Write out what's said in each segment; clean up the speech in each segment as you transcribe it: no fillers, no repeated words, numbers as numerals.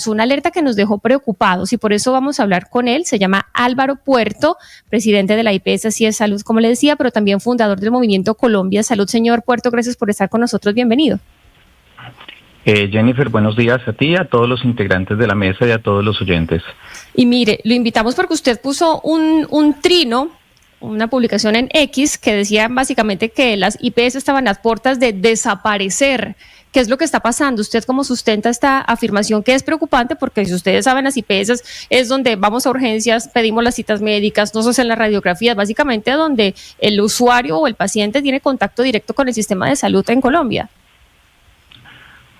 una alerta que nos dejó preocupados y por eso vamos a hablar con él. Se llama Álvaro Puerto, presidente de la IPS Así es Salud, como le decía, pero también fundador del movimiento Colombia Salud. Señor Puerto, gracias por estar con nosotros. Bienvenido. Jennifer, buenos días a ti, a todos los integrantes de la mesa y a todos los oyentes. Y mire, lo invitamos porque usted puso un trino, una publicación en X que decía básicamente que las IPS estaban a las puertas de desaparecer. ¿Qué es lo que está pasando? ¿Usted cómo sustenta esta afirmación que es preocupante? Porque si ustedes saben, las IPS es donde vamos a urgencias, pedimos las citas médicas, no se hacen las radiografías, básicamente donde el usuario o el paciente tiene contacto directo con el sistema de salud en Colombia.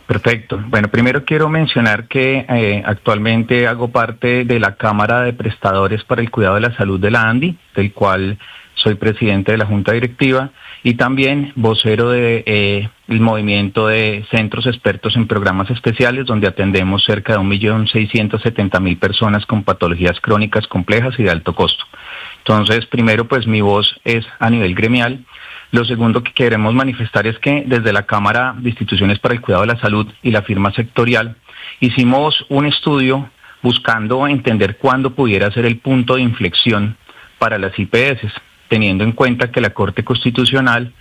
Perfecto. Bueno, primero quiero mencionar que actualmente hago parte de la Cámara de Prestadores para el Cuidado de la Salud de la ANDI, del cual soy presidente de la Junta Directiva y también vocero de el movimiento de centros expertos en programas especiales, donde atendemos cerca de 1.670.000 personas con patologías crónicas complejas y de alto costo. Entonces, primero, pues mi voz es a nivel gremial. Lo segundo que queremos manifestar es que desde la Cámara de Instituciones para el Cuidado de la Salud y la firma sectorial hicimos un estudio buscando entender cuándo pudiera ser el punto de inflexión para las IPS, teniendo en cuenta que la Corte Constitucional,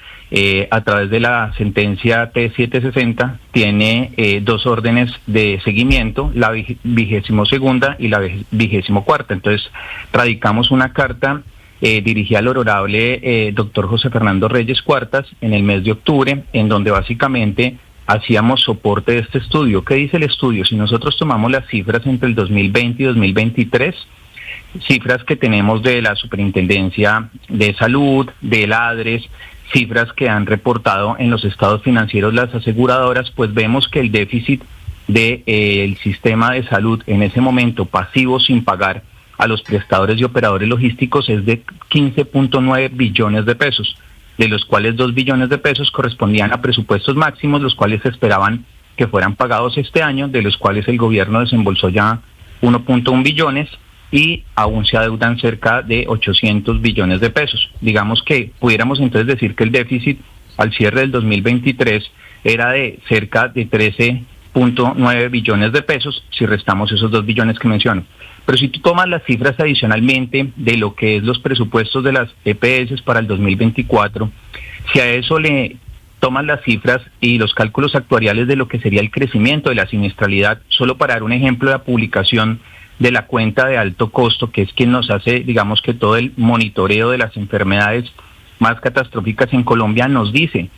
a través de la sentencia T760, tiene dos órdenes de seguimiento, la 22ª y la 24ª. Entonces, radicamos una carta dirigida al honorable doctor José Fernando Reyes Cuartas en el mes de octubre, en donde básicamente hacíamos soporte de este estudio. ¿Qué dice el estudio? Si nosotros tomamos las cifras entre el 2020 y 2023, cifras que tenemos de la Superintendencia de Salud, del ADRES, cifras que han reportado en los estados financieros las aseguradoras, pues vemos que el déficit del sistema de salud en ese momento pasivo sin pagar a los prestadores y operadores logísticos es de 15.9 billones de pesos, de los cuales 2 billones de pesos correspondían a presupuestos máximos, los cuales se esperaban que fueran pagados este año, de los cuales el gobierno desembolsó ya 1.1 billones y aún se adeudan cerca de 800 billones de pesos. Digamos que pudiéramos entonces decir que el déficit al cierre del 2023 era de cerca de 13.9 billones de pesos, si restamos esos 2 billones que menciono. Pero si tú tomas las cifras adicionalmente de lo que es los presupuestos de las EPS para el 2024, si a eso le tomas las cifras y los cálculos actuariales de lo que sería el crecimiento de la siniestralidad, solo para dar un ejemplo de la publicación de la cuenta de alto costo, que es quien nos hace, digamos que todo el monitoreo de las enfermedades más catastróficas en Colombia, nos dice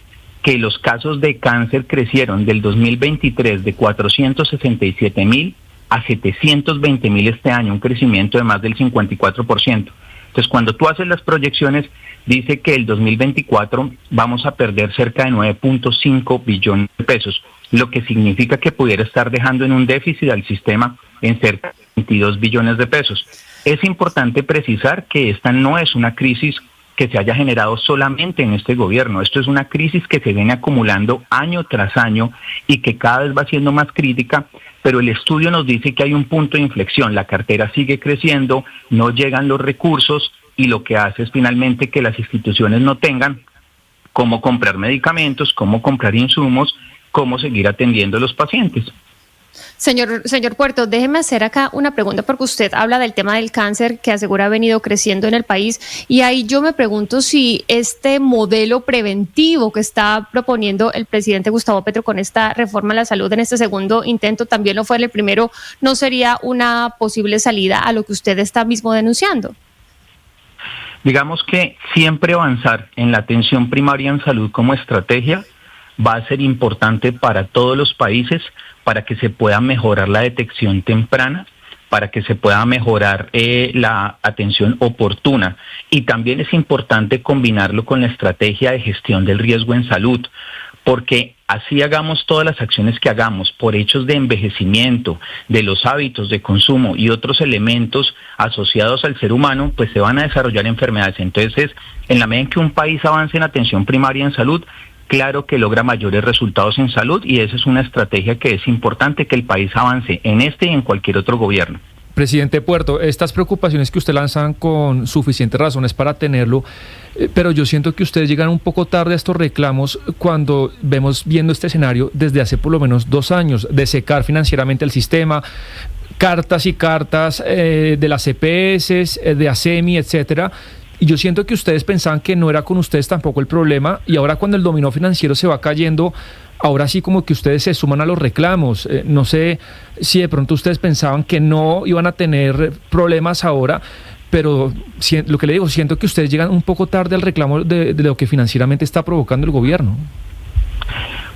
que los casos de cáncer crecieron del 2023 de 467.000 a 720.000 este año, un crecimiento de más del 54%. Entonces, cuando tú haces las proyecciones, dice que el 2024 vamos a perder cerca de 9.5 billones de pesos, lo que significa que pudiera estar dejando en un déficit al sistema en cerca de 22 billones de pesos. Es importante precisar que esta no es una crisis que se haya generado solamente en este gobierno. Esto es una crisis que se viene acumulando año tras año y que cada vez va siendo más crítica, pero el estudio nos dice que hay un punto de inflexión. La cartera sigue creciendo, no llegan los recursos y lo que hace es finalmente que las instituciones no tengan cómo comprar medicamentos, cómo comprar insumos, cómo seguir atendiendo a los pacientes. Señor Puerto, déjeme hacer acá una pregunta porque usted habla del tema del cáncer que asegura ha venido creciendo en el país y ahí yo me pregunto si este modelo preventivo que está proponiendo el presidente Gustavo Petro con esta reforma a la salud en este segundo intento, también lo fue en el primero, ¿no sería una posible salida a lo que usted está mismo denunciando? Digamos que siempre avanzar en la atención primaria en salud como estrategia va a ser importante para todos los países, para que se pueda mejorar la detección temprana, para que se pueda mejorar la atención oportuna. Y también es importante combinarlo con la estrategia de gestión del riesgo en salud, porque así hagamos todas las acciones que hagamos por hechos de envejecimiento, de los hábitos de consumo y otros elementos asociados al ser humano, pues se van a desarrollar enfermedades. Entonces, en la medida en que un país avance en atención primaria en salud, claro que logra mayores resultados en salud y esa es una estrategia que es importante que el país avance en este y en cualquier otro gobierno. Presidente Puerto, estas preocupaciones que usted lanzan con suficientes razones para tenerlo, pero yo siento que ustedes llegan un poco tarde a estos reclamos cuando viendo este escenario desde hace por lo menos 2 años, de secar financieramente el sistema, cartas y cartas de las EPS, de ASEMI, etcétera. Y yo siento que ustedes pensaban que no era con ustedes tampoco el problema, y ahora cuando el dominó financiero se va cayendo, ahora sí como que ustedes se suman a los reclamos. No sé si de pronto ustedes pensaban que no iban a tener problemas ahora, pero lo que le digo, siento que ustedes llegan un poco tarde al reclamo de lo que financieramente está provocando el gobierno.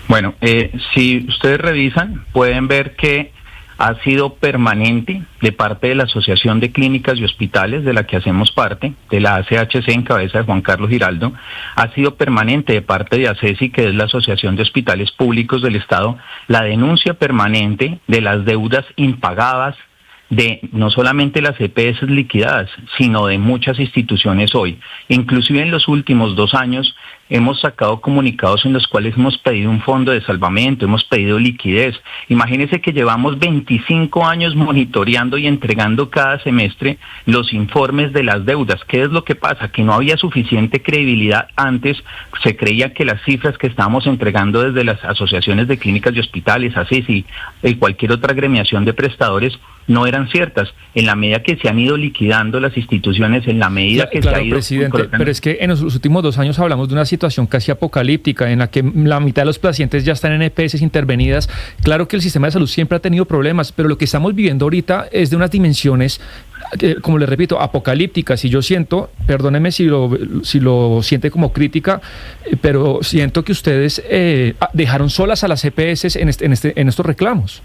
Bueno, si ustedes revisan, pueden ver que ha sido permanente de parte de la Asociación de Clínicas y Hospitales, de la que hacemos parte, de la ACHC en cabeza de Juan Carlos Giraldo, ha sido permanente de parte de ACESI, que es la Asociación de Hospitales Públicos del Estado, la denuncia permanente de las deudas impagadas de no solamente las EPS liquidadas, sino de muchas instituciones hoy. Inclusive en los últimos 2 años hemos sacado comunicados en los cuales hemos pedido un fondo de salvamento, hemos pedido liquidez. Imagínense que llevamos 25 años monitoreando y entregando cada semestre los informes de las deudas. ¿Qué es lo que pasa? Que no había suficiente credibilidad antes. Se creía que las cifras que estábamos entregando desde las asociaciones de clínicas y hospitales, ACESI y cualquier otra agremiación de prestadores, no eran ciertas. En la medida que se han ido liquidando las instituciones, en la medida que claro, se ha ido... Presidente, pero es que en los últimos 2 años hablamos de una situación casi apocalíptica, en la que la mitad de los pacientes ya están en EPS intervenidas. Claro que el sistema de salud siempre ha tenido problemas, pero lo que estamos viviendo ahorita es de unas dimensiones, como les repito, apocalípticas. Y yo siento, perdóneme si lo siente como crítica, pero siento que ustedes dejaron solas a las EPS en estos reclamos.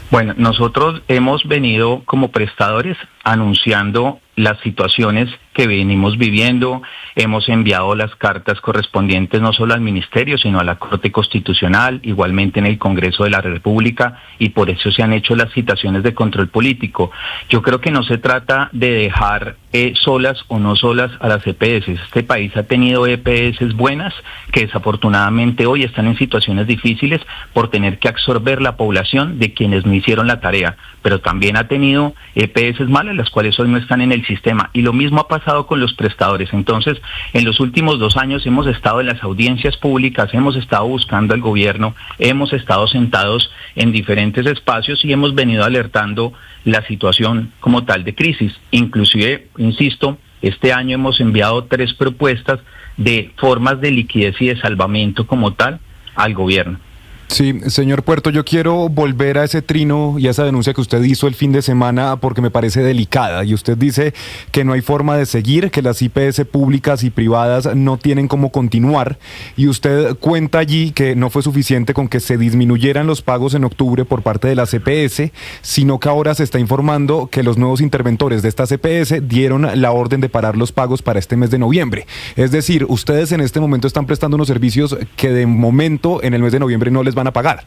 Bueno, nosotros hemos venido como prestadores anunciando las situaciones que venimos viviendo. Hemos enviado las cartas correspondientes no solo al Ministerio, sino a la Corte Constitucional, igualmente en el Congreso de la República, y por eso se han hecho las citaciones de control político. Yo creo que no se trata de dejar solas o no solas a las EPS. Este país ha tenido EPS buenas que desafortunadamente hoy están en situaciones difíciles por tener que absorber la población de quienes no hicieron la tarea, pero también ha tenido EPS malas, las cuales hoy no están en el sistema, y lo mismo ha pasado con los prestadores. Entonces, en los últimos 2 años hemos estado en las audiencias públicas, hemos estado buscando al gobierno, hemos estado sentados en diferentes espacios y hemos venido alertando la situación como tal de crisis. Inclusive, insisto, este año hemos enviado 3 propuestas de formas de liquidez y de salvamento como tal al gobierno. Sí, señor Puerto, yo quiero volver a ese trino y a esa denuncia que usted hizo el fin de semana porque me parece delicada, y usted dice que no hay forma de seguir, que las IPS públicas y privadas no tienen cómo continuar, y usted cuenta allí que no fue suficiente con que se disminuyeran los pagos en octubre por parte de las EPS, sino que ahora se está informando que los nuevos interventores de estas EPS dieron la orden de parar los pagos para este mes de noviembre. Es decir, ustedes en este momento están prestando unos servicios que de momento en el mes de noviembre no les van a pagar.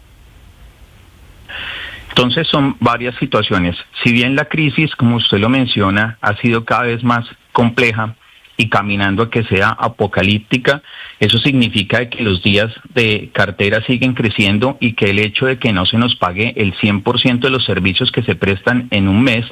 Entonces son varias situaciones. Si bien la crisis, como usted lo menciona, ha sido cada vez más compleja y caminando a que sea apocalíptica, eso significa que los días de cartera siguen creciendo y que el hecho de que no se nos pague el 100% de los servicios que se prestan en un mes,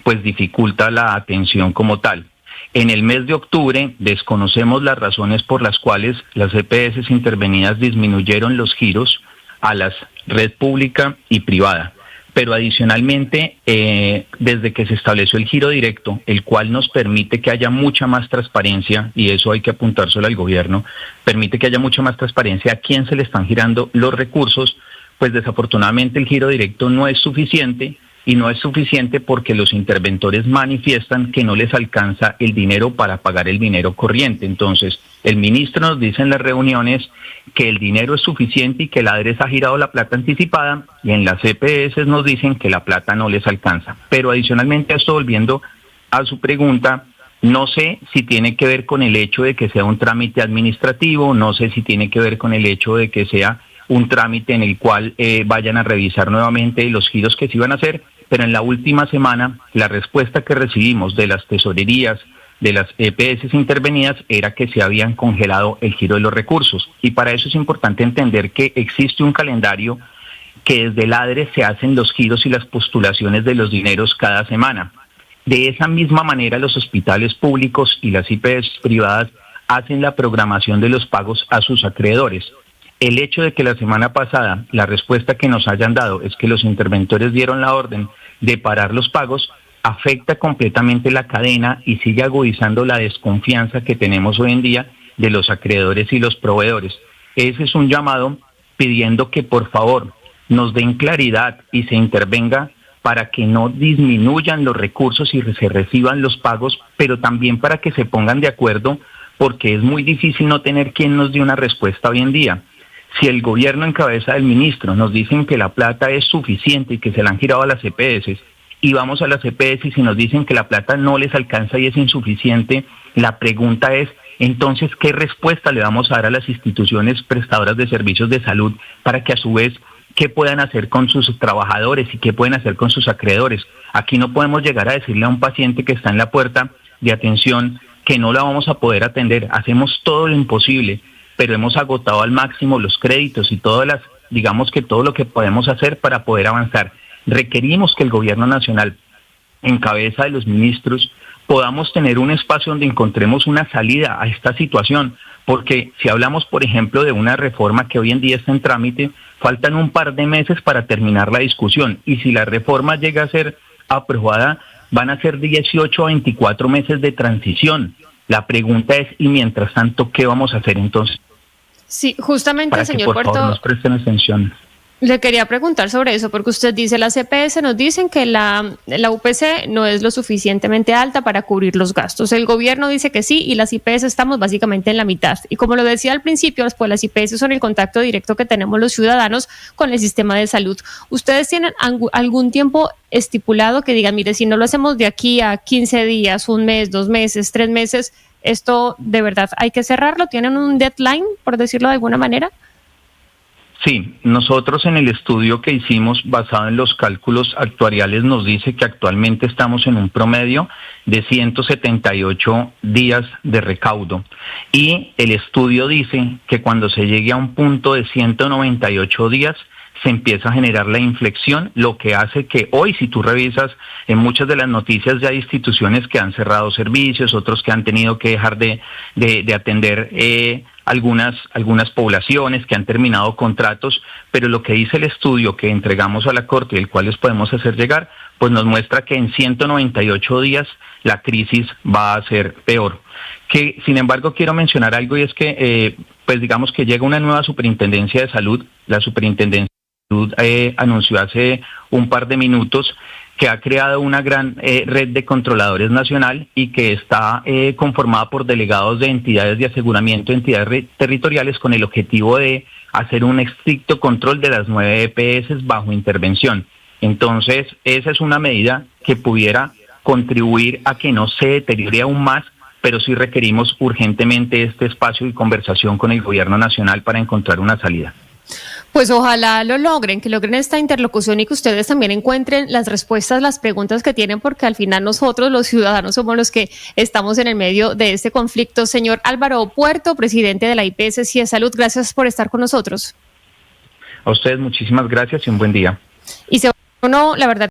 pues dificulta la atención como tal. En el mes de octubre desconocemos las razones por las cuales las EPS intervenidas disminuyeron los giros a la red pública y privada. Pero adicionalmente, desde que se estableció el giro directo, el cual nos permite que haya mucha más transparencia, y eso hay que apuntárselo al gobierno, permite que haya mucha más transparencia a quién se le están girando los recursos, pues desafortunadamente el giro directo no es suficiente, y no es suficiente porque los interventores manifiestan que no les alcanza el dinero para pagar el dinero corriente. Entonces, el ministro nos dice en las reuniones que el dinero es suficiente y que la ADRES ha girado la plata anticipada, y en las EPS nos dicen que la plata no les alcanza. Pero adicionalmente a esto, volviendo a su pregunta, no sé si tiene que ver con el hecho de que sea un trámite administrativo, no sé si tiene que ver con el hecho de que sea un trámite en el cual vayan a revisar nuevamente los giros que se iban a hacer, pero en la última semana la respuesta que recibimos de las tesorerías de las EPS intervenidas era que se habían congelado el giro de los recursos, y para eso es importante entender que existe un calendario que desde el ADRE se hacen los giros y las postulaciones de los dineros cada semana. De esa misma manera, los hospitales públicos y las IPS privadas hacen la programación de los pagos a sus acreedores. El hecho de que la semana pasada la respuesta que nos hayan dado es que los interventores dieron la orden de parar los pagos afecta completamente la cadena y sigue agudizando la desconfianza que tenemos hoy en día de los acreedores y los proveedores. Ese es un llamado pidiendo que por favor nos den claridad y se intervenga para que no disminuyan los recursos y se reciban los pagos, pero también para que se pongan de acuerdo, porque es muy difícil no tener quien nos dé una respuesta hoy en día. Si el gobierno en cabeza del ministro nos dicen que la plata es suficiente y que se la han girado a las EPS, y vamos a las EPS y nos dicen que la plata no les alcanza y es insuficiente, la pregunta es, entonces, ¿qué respuesta le vamos a dar a las instituciones prestadoras de servicios de salud para que a su vez, qué puedan hacer con sus trabajadores y qué pueden hacer con sus acreedores? Aquí no podemos llegar a decirle a un paciente que está en la puerta de atención que no la vamos a poder atender. Hacemos todo lo imposible, pero hemos agotado al máximo los créditos y digamos que todo lo que podemos hacer para poder avanzar. Requerimos que el gobierno nacional, en cabeza de los ministros, podamos tener un espacio donde encontremos una salida a esta situación, porque si hablamos, por ejemplo, de una reforma que hoy en día está en trámite, faltan un par de meses para terminar la discusión, y si la reforma llega a ser aprobada, van a ser 18 a 24 meses de transición. La pregunta es, y mientras tanto, ¿qué vamos a hacer entonces? Sí, justamente, para señor que, por Puerto, favor, nos presten atención. Le quería preguntar sobre eso, porque usted dice, las EPS nos dicen que la UPC no es lo suficientemente alta para cubrir los gastos. El gobierno dice que sí y las IPS estamos básicamente en la mitad. Y como lo decía al principio, pues las IPS son el contacto directo que tenemos los ciudadanos con el sistema de salud. ¿Ustedes tienen algún tiempo estipulado que digan, mire, si no lo hacemos de aquí a 15 días, un mes, 2 meses, 3 meses, esto de verdad hay que cerrarlo? ¿Tienen un deadline, por decirlo de alguna manera? Sí, nosotros en el estudio que hicimos basado en los cálculos actuariales nos dice que actualmente estamos en un promedio de 178 días de recaudo y el estudio dice que cuando se llegue a un punto de 198 días se empieza a generar la inflexión, lo que hace que hoy, si tú revisas en muchas de las noticias, ya hay instituciones que han cerrado servicios, otros que han tenido que dejar de atender algunas poblaciones, que han terminado contratos, pero lo que dice el estudio que entregamos a la Corte y el cual les podemos hacer llegar, pues nos muestra que en 198 días la crisis va a ser peor. Que, sin embargo, quiero mencionar algo y es que, pues digamos que llega una nueva superintendencia de salud, la superintendencia de salud anunció hace un par de minutos que ha creado una gran red de controladores nacional y que está conformada por delegados de entidades de aseguramiento, entidades territoriales, con el objetivo de hacer un estricto control de las 9 EPS bajo intervención. Entonces, esa es una medida que pudiera contribuir a que no se deteriore aún más, pero sí requerimos urgentemente este espacio y conversación con el gobierno nacional para encontrar una salida. Pues ojalá lo logren, que logren esta interlocución y que ustedes también encuentren las respuestas, las preguntas que tienen, porque al final nosotros, los ciudadanos, somos los que estamos en el medio de este conflicto. Señor Álvaro Puerto, presidente de la IPS CIE Salud, gracias por estar con nosotros. A ustedes muchísimas gracias y un buen día. Y la verdad